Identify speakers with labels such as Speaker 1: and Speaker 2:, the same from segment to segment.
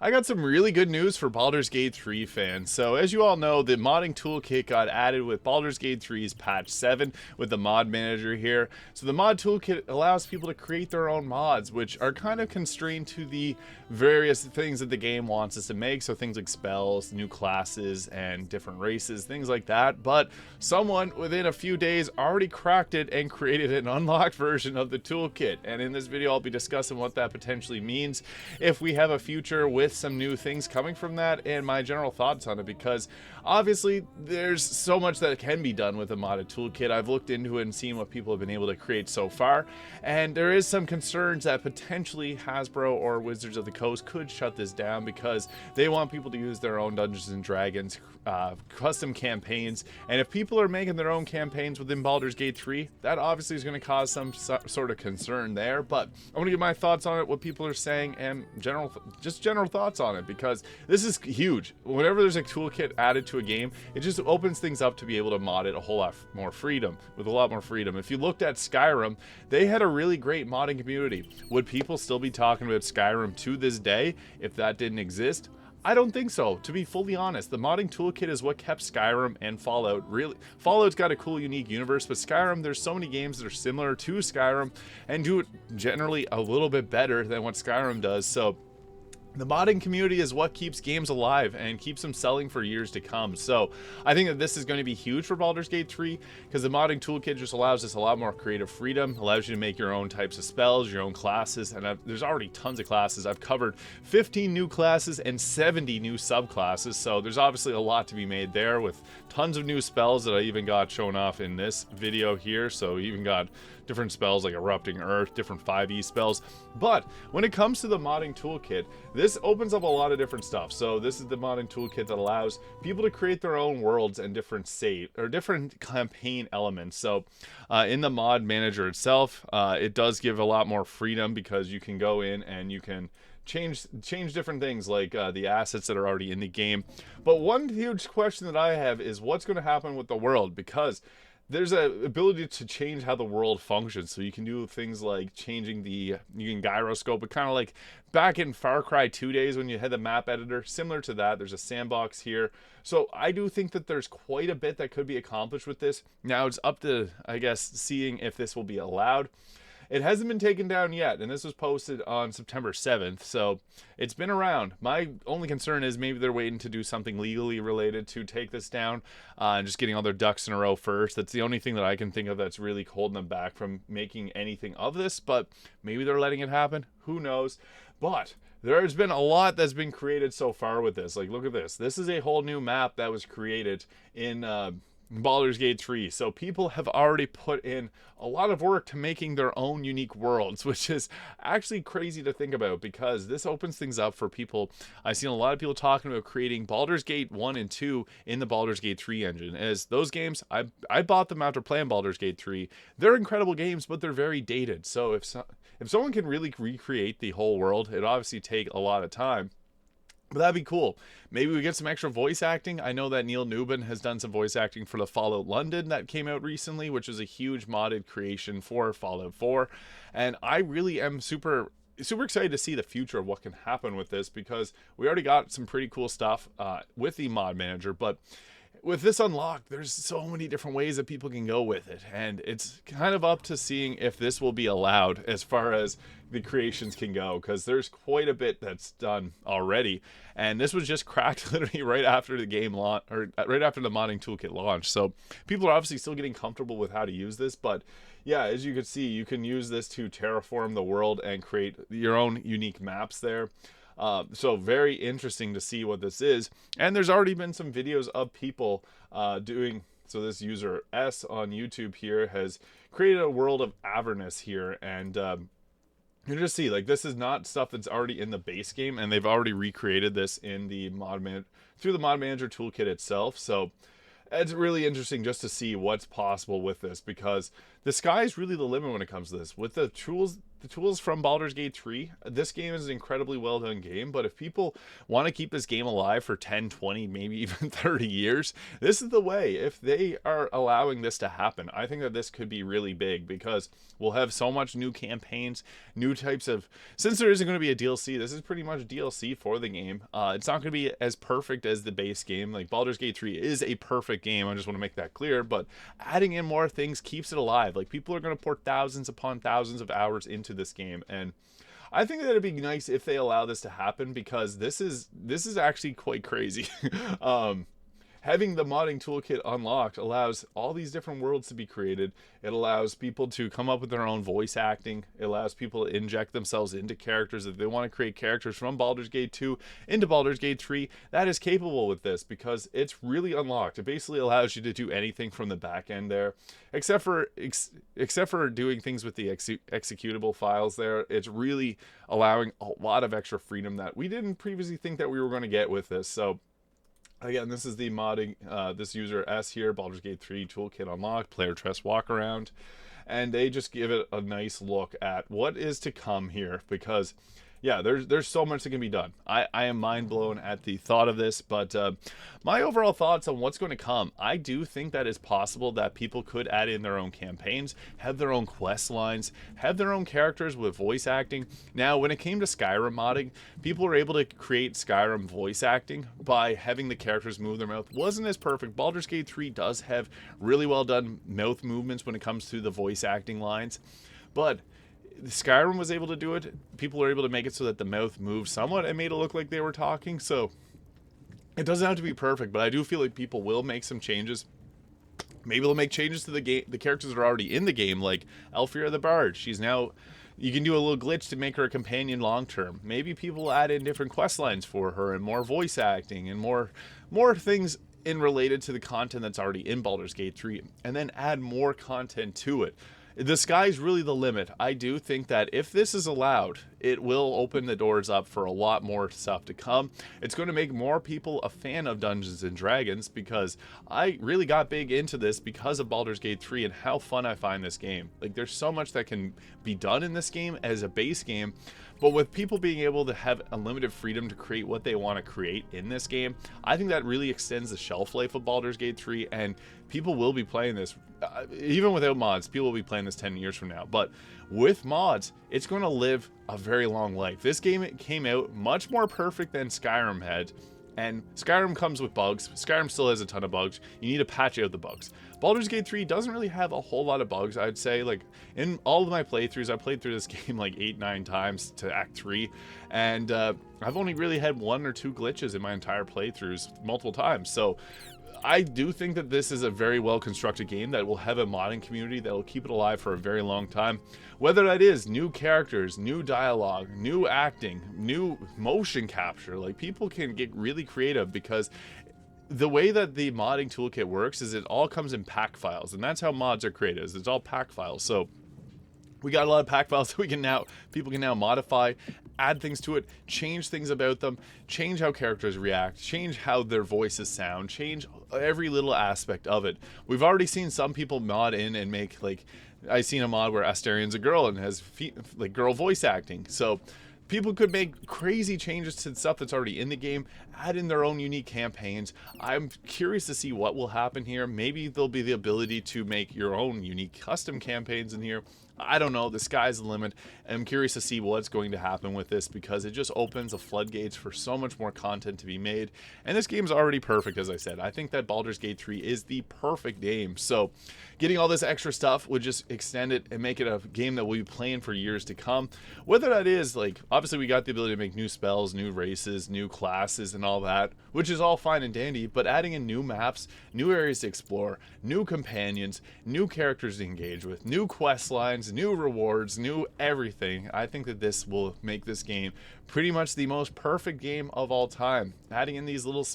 Speaker 1: I got some really good news for Baldur's Gate 3 fans. So, as you all know, the modding toolkit got added with Baldur's Gate 3's patch 7 with the mod manager here. So, the mod toolkit allows people to create their own mods, which are kind of constrained to the various things that the game wants us to make. So, things like spells, new classes, and different races, things like that. But someone within a few days already cracked it and created an unlocked version of the toolkit. And in this video, I'll be discussing what that potentially means, if we have a future with some new things coming from that, and my general thoughts on it, because obviously there's so much that can be done with a modded toolkit. I've looked into it and seen what people have been able to create so far, and there is some concerns that potentially Hasbro or Wizards of the Coast could shut this down because they want people to use their own Dungeons and Dragons custom campaigns. And if people are making their own campaigns within Baldur's Gate 3, that obviously is going to cause some sort of concern there. But I want to give my thoughts on it, what people are saying, and general thoughts on it, because this is huge. Whenever there's a toolkit added to a game, it just opens things up to be able to mod it a whole lot more freedom, with a lot more freedom. If you looked at Skyrim, they had a really great modding community. Would people still be talking about Skyrim to this day if that didn't exist? I don't think so, to be fully honest. The modding toolkit is what kept Skyrim and Fallout really. Fallout's got a cool, unique universe, but Skyrim, there's so many games that are similar to Skyrim and do it generally a little bit better than what Skyrim does. So the modding community is what keeps games alive and keeps them selling for years to come. So I think that this is going to be huge for Baldur's Gate 3, because the modding toolkit just allows us a lot more creative freedom, allows you to make your own types of spells, your own classes, and there's already tons of classes. I've covered 15 new classes and 70 new subclasses, so there's obviously a lot to be made there, with tons of new spells that I even got shown off in this video here. So you even got different spells like Erupting Earth, different 5e spells. But when it comes to the modding toolkit, this opens up a lot of different stuff. So this is the modding toolkit that allows people to create their own worlds and different different campaign elements. So in the mod manager itself, it does give a lot more freedom, because you can go in and you can change different things, like the assets that are already in the game. But one huge question that I have is what's going to happen with the world, because there's a ability to change how the world functions. So you can do things like changing you can gyroscope it, kind of like back in Far Cry 2 days when you had the map editor, similar to that. There's a sandbox here. So I do think that there's quite a bit that could be accomplished with this. Now it's up to, I guess, seeing if this will be allowed. It hasn't been taken down yet, and this was posted on September 7th, so it's been around. My only concern is maybe they're waiting to do something legally related to take this down, and just getting all their ducks in a row first. That's the only thing that I can think of that's really holding them back from making anything of this, but maybe they're letting it happen. Who knows? But there's been a lot that's been created so far with this. Like, look at this. This is a whole new map that was created in Baldur's Gate 3. So people have already put in a lot of work to making their own unique worlds, which is actually crazy to think about, because this opens things up for people. I've seen a lot of people talking about creating Baldur's Gate 1 and 2 in the Baldur's Gate 3 engine. As those games, I bought them after playing Baldur's Gate 3. They're incredible games, but they're very dated. So if someone can really recreate the whole world, it obviously take a lot of time. But that'd be cool. Maybe we get some extra voice acting. I know that Neil Newbin has done some voice acting for the Fallout London that came out recently, which is a huge modded creation for Fallout 4. And I really am super excited to see the future of what can happen with this, because we already got some pretty cool stuff with the mod manager. But with this unlocked, there's so many different ways that people can go with it, and it's kind of up to seeing if this will be allowed as far as the creations can go, because there's quite a bit that's done already, and this was just cracked literally right after the game launch, or right after the modding toolkit launched. So people are obviously still getting comfortable with how to use this, but yeah, as you can see, you can use this to terraform the world and create your own unique maps there. So very interesting to see what this is. And there's already been some videos of people doing, so this user S on YouTube here has created a world of Avernus here, and you just see, like, this is not stuff that's already in the base game, and they've already recreated this in the through the mod manager toolkit itself. So it's really interesting just to see what's possible with this, because the sky is really the limit when it comes to this. With the tools the tools from Baldur's Gate 3, this game is an incredibly well done game, but if people want to keep this game alive for 10, 20, maybe even 30 years, this is the way. If they are allowing this to happen, I think that this could be really big, because we'll have so much new campaigns, new types of, since there isn't going to be a DLC, this is pretty much DLC for the game. It's not going to be as perfect as the base game. Like, Baldur's Gate 3 is a perfect game, I just want to make that clear, but adding in more things keeps it alive. Like, people are going to pour thousands upon thousands of hours into this game, and I think that it'd be nice if they allow this to happen, because this is actually quite crazy. Having the modding toolkit unlocked allows all these different worlds to be created. It allows people to come up with their own voice acting. It allows people to inject themselves into characters. If they want to create characters from Baldur's Gate 2 into Baldur's Gate 3, that is capable with this, because it's really unlocked. It basically allows you to do anything from the back end there, except for doing things with the executable files there. It's really allowing a lot of extra freedom that we didn't previously think that we were going to get with this. So again, this is the modding, this user S here, Baldur's Gate 3 Toolkit Unlocked, Player Trust Walkaround, and they just give it a nice look at what is to come here, because yeah, there's so much that can be done. I am mind blown at the thought of this, but my overall thoughts on what's going to come, I do think that it's possible that people could add in their own campaigns, have their own quest lines, have their own characters with voice acting. Now, when it came to Skyrim modding, people were able to create Skyrim voice acting by having the characters move their mouth. Wasn't as perfect. Baldur's Gate 3 does have really well done mouth movements when it comes to the voice acting lines, but Skyrim was able to do it. People were able to make it so that the mouth moved somewhat and made it look like they were talking. So it doesn't have to be perfect, but I do feel like people will make some changes. Maybe they'll make changes to the game, the characters that are already in the game, like Elfrida the Bard. She's now, you can do a little glitch to make her a companion long term. Maybe people add in different quest lines for her and more voice acting and more things in related to the content that's already in Baldur's Gate 3, and then add more content to it. The sky's really the limit. I do think that if this is allowed, it will open the doors up for a lot more stuff to come. It's going to make more people a fan of Dungeons and Dragons, because I really got big into this because of Baldur's Gate 3 and how fun I find this game. Like, there's so much that can be done in this game as a base game, but with people being able to have unlimited freedom to create what they want to create in this game, I think that really extends the shelf life of Baldur's Gate 3, and people will be playing this. Even without mods, people will be playing this 10 years from now. But with mods, it's going to live a very long life. This game came out much more perfect than Skyrim had, and Skyrim comes with bugs. Skyrim still has a ton of bugs. You need to patch out the bugs. Baldur's Gate 3 doesn't really have a whole lot of bugs, I'd say. Like, in all of my playthroughs, I played through this game like 8-9 times to Act 3, and I've only really had 1 or 2 glitches in my entire playthroughs multiple times. So I do think that this is a very well constructed game that will have a modding community that will keep it alive for a very long time. Whether that is new characters, new dialogue, new acting, new motion capture, like, people can get really creative, because the way that the modding toolkit works is it all comes in pack files, and that's how mods are created. It's all pack files. So we got a lot of pack files that people can now modify, add things to it, change things about them, change how characters react, change how their voices sound, change every little aspect of it. We've already seen some people mod in and make, like, I've seen a mod where Astarion's a girl and has like girl voice acting. So people could make crazy changes to stuff that's already in the game, add in their own unique campaigns. I'm curious to see what will happen here. Maybe there'll be the ability to make your own unique custom campaigns in here. I don't know. The sky's the limit. I'm curious to see what's going to happen with this, because it just opens the floodgates for so much more content to be made. And this game's already perfect, as I said. I think that Baldur's Gate 3 is the perfect game. So getting all this extra stuff would just extend it and make it a game that we'll be playing for years to come. Whether that is, like, obviously we got the ability to make new spells, new races, new classes, and all that, which is all fine and dandy, but adding in new maps, new areas to explore, new companions, new characters to engage with, new quest lines, new rewards, new everything. I think that this will make this game pretty much the most perfect game of all time. Adding in these little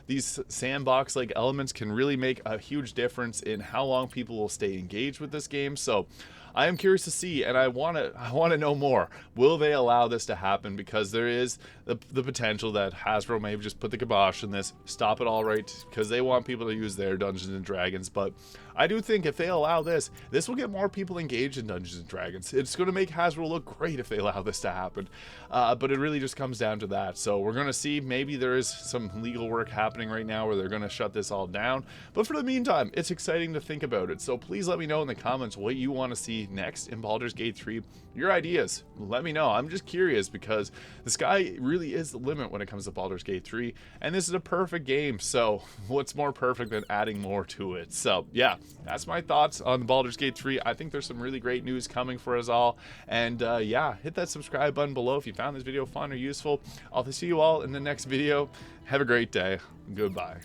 Speaker 1: these sandbox like elements can really make a huge difference in how long people will stay engaged with this game. So I am curious to see, and I want to know more. Will they allow this to happen? Because there is the potential that Hasbro may just put the kibosh in this, stop it all right, because they want people to use their Dungeons and Dragons. But I do think if they allow this, this will get more people engaged in Dungeons and Dragons. It's going to make Hasbro look great if they allow this to happen. But it really just comes down to that. So we're going to see. Maybe there is some legal work happening right now where they're going to shut this all down. But for the meantime, it's exciting to think about it. So please let me know in the comments what you want to see next in Baldur's Gate 3. Your ideas. Let me know. I'm just curious because the sky really is the limit when it comes to Baldur's Gate 3. And this is a perfect game. So what's more perfect than adding more to it? So yeah, that's my thoughts on Baldur's Gate 3. I think there's some really great news coming for us all. And yeah, hit that subscribe button below if you found this video fun or useful. I'll see you all in the next video. Have a great day. Goodbye.